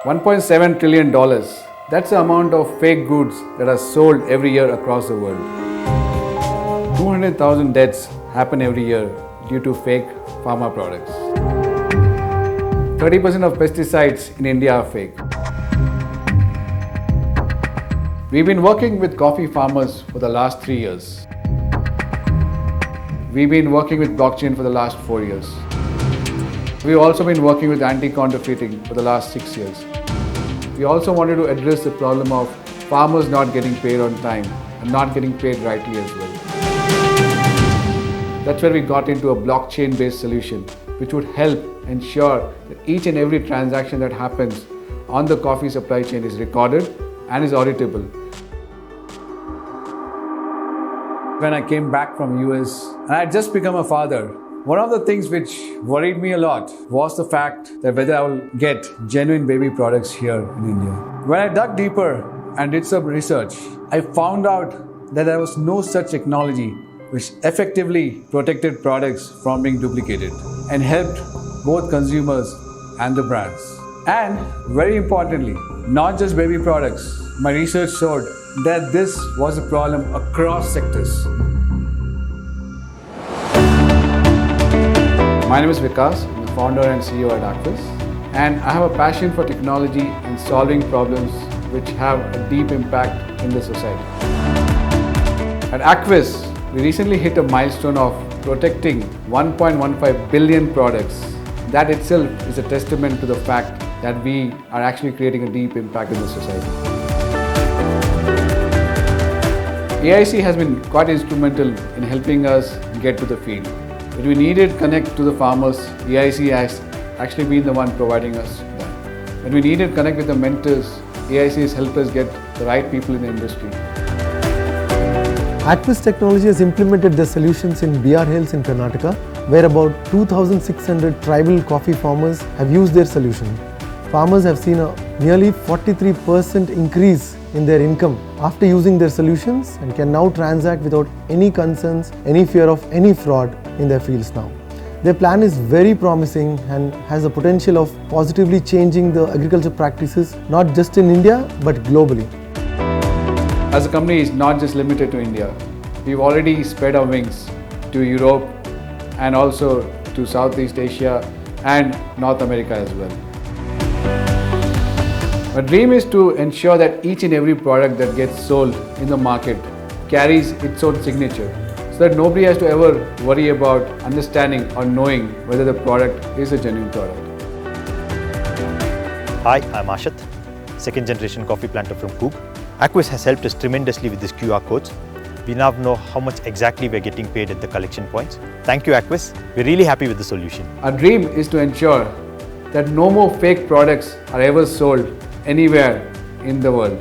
$1.7 trillion. That's the amount of fake goods that are sold every year across the world. 200,000 deaths happen every year due to fake pharma products. 30% of pesticides in India are fake. We've been working with coffee farmers for the last 3 years. We've been working with blockchain for the last 4 years. We've also been working with anti-counterfeiting for the last 6 years. We also wanted to address the problem of farmers not getting paid on time and not getting paid rightly as well. That's where we got into a blockchain-based solution which would help ensure that each and every transaction that happens on the coffee supply chain is recorded and is auditable. When I came back from US and I had just become a father, one of the things which worried me a lot was the fact that whether I will get genuine baby products here in India. When I dug deeper and did some research, I found out that there was no such technology which effectively protected products from being duplicated and helped both consumers and the brands. And very importantly, not just baby products. My research showed that this was a problem across sectors. My name is Vikas, I'm the founder and CEO at Acviss, and I have a passion for technology and solving problems which have a deep impact in the society. At Acviss, we recently hit a milestone of protecting 1.15 billion products. That itself is a testament to the fact that we are actually creating a deep impact in the society. AIC has been quite instrumental in helping us get to the field. When we needed connect to the farmers, AIC has actually been the one providing us that. When we needed connect with the mentors, AIC has helped us get the right people in the industry. Acviss Technology has implemented the solutions in BR Hills in Karnataka, where about 2,600 tribal coffee farmers have used their solution. Farmers have seen a nearly 43% increase in their income after using their solutions and can now transact without any concerns, any fear of any fraud in their fields now. Their plan is very promising and has the potential of positively changing the agriculture practices not just in India but globally. As a company, it's not just limited to India. We've already spread our wings to Europe and also to Southeast Asia and North America as well. My dream is to ensure that each and every product that gets sold in the market carries its own signature, so that nobody has to ever worry about understanding or knowing whether the product is a genuine product. Hi, I'm Ashat, second generation coffee planter from Coog. Acviss has helped us tremendously with these QR codes. We now know how much exactly we're getting paid at the collection points. Thank you, Acviss. We're really happy with the solution. Our dream is to ensure that no more fake products are ever sold anywhere in the world.